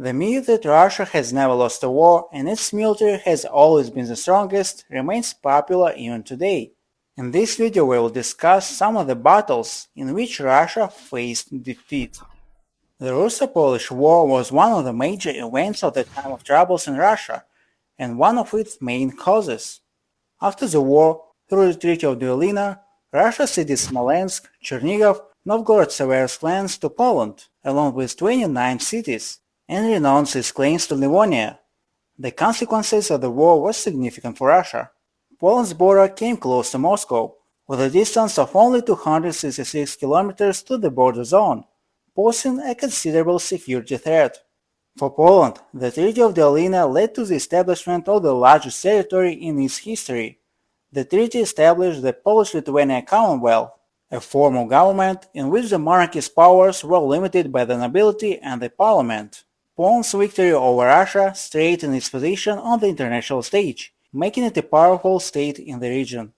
The myth that Russia has never lost a war and its military has always been the strongest remains popular even today. In this video we will discuss some of the battles in which Russia faced defeat. The Russo-Polish War was one of the major events of the time of troubles in Russia, and one of its main causes. After the war, through the Treaty of Deulina, Russia ceded Smolensk, Chernihiv, Novgorod-Seversk lands to Poland, along with 29 cities, and renounced its claims to Livonia. The consequences of the war were significant for Russia. Poland's border came close to Moscow, with a distance of only 266 kilometers to the border zone, posing a considerable security threat. For Poland, the Treaty of Deulina led to the establishment of the largest territory in its history. The treaty established the Polish-Lithuanian Commonwealth, a form of government in which the monarchy's powers were limited by the nobility and the parliament. Poland's victory over Russia strengthened its position on the international stage, making it a powerful state in the region.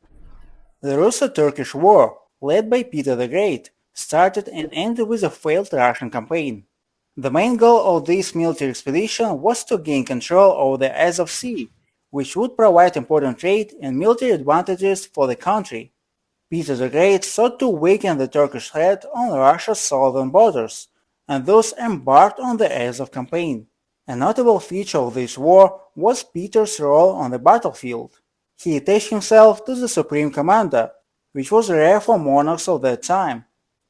The Russo-Turkish War, led by Peter the Great, started and ended with a failed Russian campaign. The main goal of this military expedition was to gain control over the Azov Sea, which would provide important trade and military advantages for the country. Peter the Great sought to weaken the Turkish threat on Russia's southern borders, and thus embarked on the Azov campaign. A notable feature of this war was Peter's role on the battlefield. He attached himself to the Supreme Commander, which was rare for monarchs of that time.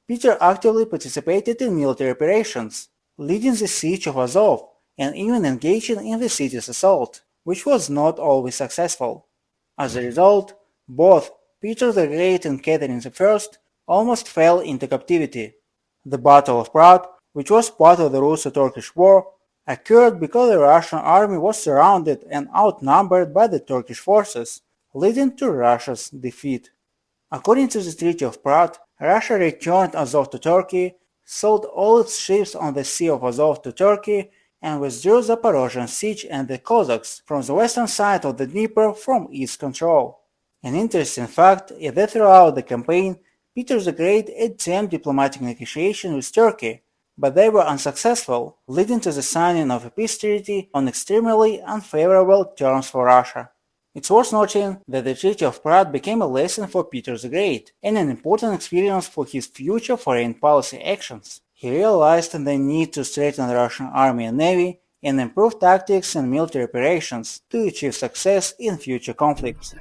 Peter actively participated in military operations, leading the siege of Azov and even engaging in the city's assault, which was not always successful. As a result, both Peter the Great and Catherine I almost fell into captivity. The Battle of Prague, which was part of the Russo-Turkish War, occurred because the Russian army was surrounded and outnumbered by the Turkish forces, leading to Russia's defeat. According to the Treaty of Prague, Russia returned Azov to Turkey, sold all its ships on the Sea of Azov to Turkey, and withdrew the Zaporozhian siege and the Cossacks from the western side of the Dnieper from its control. An interesting fact is that throughout the campaign, Peter the Great attempted diplomatic negotiations with Turkey, but they were unsuccessful, leading to the signing of a peace treaty on extremely unfavorable terms for Russia. It's worth noting that the Treaty of Prague became a lesson for Peter the Great and an important experience for his future foreign policy actions. He realized the need to strengthen the Russian army and navy and improve tactics and military operations to achieve success in future conflicts.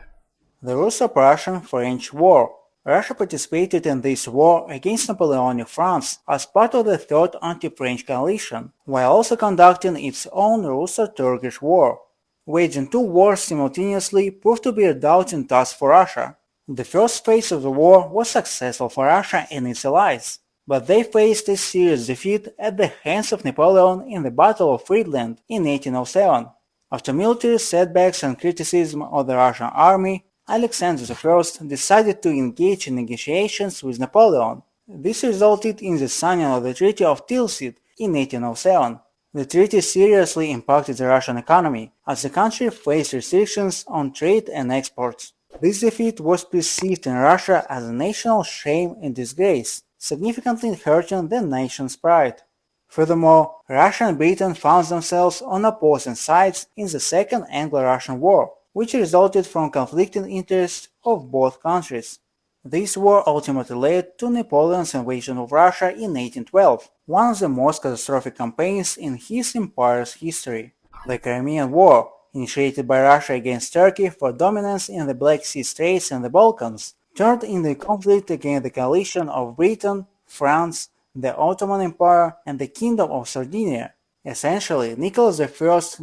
The Russo-Prussian-French War. Russia participated in this war against Napoleonic France as part of the Third Anti-French Coalition, while also conducting its own Russo-Turkish War. Waging two wars simultaneously proved to be a daunting task for Russia. The first phase of the war was successful for Russia and its allies, but they faced a serious defeat at the hands of Napoleon in the Battle of Friedland in 1807. After military setbacks and criticism of the Russian army, Alexander I decided to engage in negotiations with Napoleon. This resulted in the signing of the Treaty of Tilsit in 1807. The treaty seriously impacted the Russian economy, as the country faced restrictions on trade and exports. This defeat was perceived in Russia as a national shame and disgrace, significantly hurting the nation's pride. Furthermore, Russia and Britain found themselves on opposing sides in the Second Anglo-Russian War, which resulted from conflicting interests of both countries. This war ultimately led to Napoleon's invasion of Russia in 1812, one of the most catastrophic campaigns in his empire's history. The Crimean War, initiated by Russia against Turkey for dominance in the Black Sea Straits and the Balkans, turned into a conflict against the coalition of Britain, France, the Ottoman Empire, and the Kingdom of Sardinia. Essentially, Nicholas I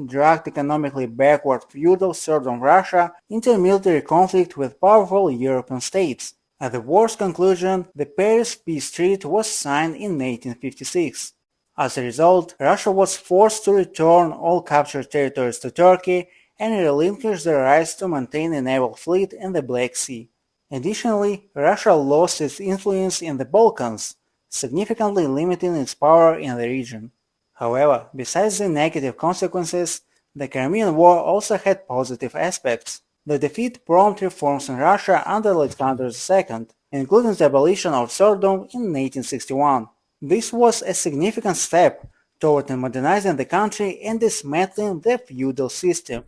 dragged economically backward feudal Southern Russia into a military conflict with powerful European states. At the war's conclusion, the Paris Peace Treaty was signed in 1856. As a result, Russia was forced to return all captured territories to Turkey and relinquish the rights to maintain a naval fleet in the Black Sea. Additionally, Russia lost its influence in the Balkans, significantly limiting its power in the region. However, besides the negative consequences, the Crimean War also had positive aspects. The defeat prompted reforms in Russia under Alexander II, including the abolition of serfdom in 1861. This was a significant step toward modernizing the country and dismantling the feudal system.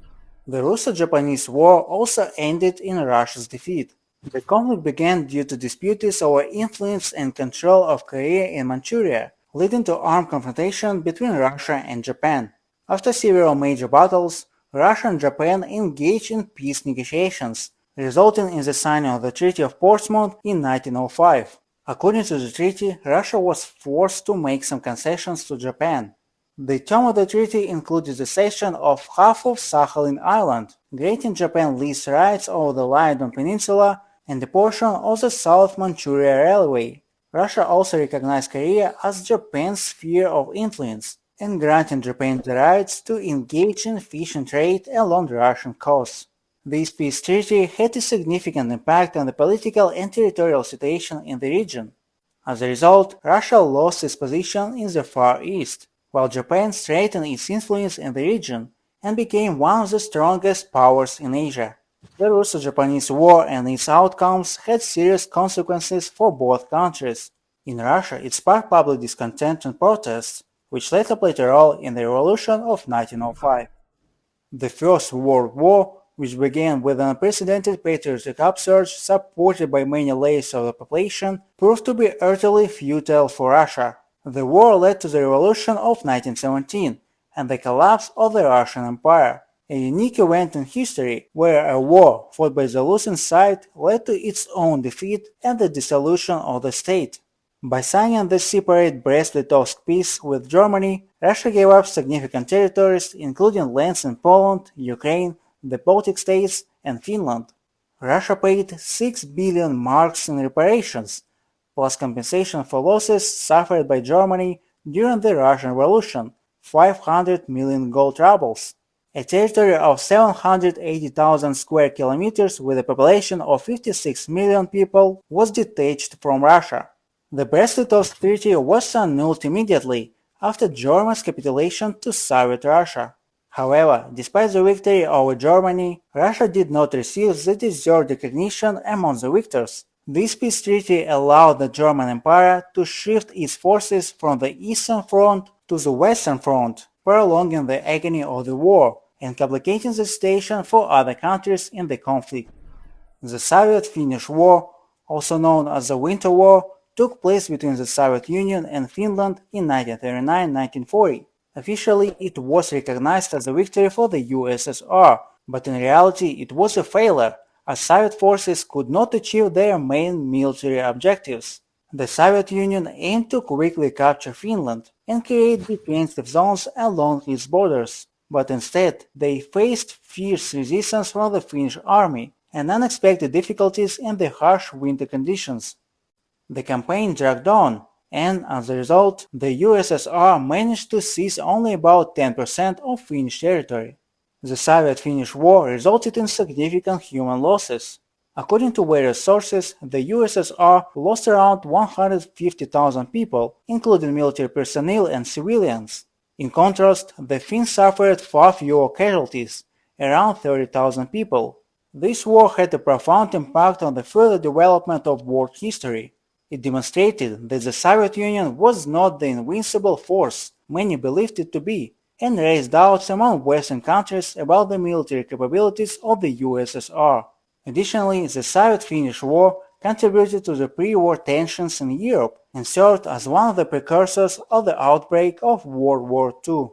The Russo-Japanese War also ended in Russia's defeat. The conflict began due to disputes over influence and control of Korea and Manchuria, leading to armed confrontation between Russia and Japan. After several major battles, Russia and Japan engaged in peace negotiations, resulting in the signing of the Treaty of Portsmouth in 1905. According to the treaty, Russia was forced to make some concessions to Japan. The term of the treaty included the cession of half of Sakhalin Island, granting Japan lease rights over the Liaodong Peninsula and a portion of the South Manchuria Railway. Russia also recognized Korea as Japan's sphere of influence and granted Japan the rights to engage in fishing trade along the Russian coast. This peace treaty had a significant impact on the political and territorial situation in the region. As a result, Russia lost its position in the Far East, while Japan strengthened its influence in the region and became one of the strongest powers in Asia. The Russo-Japanese War and its outcomes had serious consequences for both countries. In Russia, it sparked public discontent and protests, which later played a role in the Revolution of 1905. The First World War, which began with an unprecedented patriotic upsurge supported by many layers of the population, proved to be utterly futile for Russia. The war led to the Revolution of 1917 and the collapse of the Russian Empire, a unique event in history where a war fought by the losing side led to its own defeat and the dissolution of the state. By signing the separate Brest-Litovsk peace with Germany, Russia gave up significant territories, including lands in Poland, Ukraine, the Baltic states, and Finland. Russia paid 6 billion marks in reparations, plus compensation for losses suffered by Germany during the Russian Revolution, 500 million gold rubles. A territory of 780,000 square kilometers with a population of 56 million people was detached from Russia. The Brest-Litovsk Treaty was annulled immediately after Germany's capitulation to Soviet Russia. However, despite the victory over Germany, Russia did not receive the deserved recognition among the victors. This peace treaty allowed the German Empire to shift its forces from the Eastern Front to the Western Front, prolonging the agony of the war and complicating the situation for other countries in the conflict. The Soviet-Finnish War, also known as the Winter War, took place between the Soviet Union and Finland in 1939-1940. Officially, it was recognized as a victory for the USSR, but in reality it was a failure, as Soviet forces could not achieve their main military objectives. The Soviet Union aimed to quickly capture Finland and create defensive zones along its borders, but instead they faced fierce resistance from the Finnish army and unexpected difficulties in the harsh winter conditions. The campaign dragged on, and as a result, the USSR managed to seize only about 10% of Finnish territory. The Soviet-Finnish War resulted in significant human losses. According to various sources, the USSR lost around 150,000 people, including military personnel and civilians. In contrast, the Finns suffered far fewer casualties, around 30,000 people. This war had a profound impact on the further development of world history. It demonstrated that the Soviet Union was not the invincible force many believed it to be, and raised doubts among Western countries about the military capabilities of the USSR. Additionally, the Soviet-Finnish War contributed to the pre-war tensions in Europe and served as one of the precursors of the outbreak of World War II.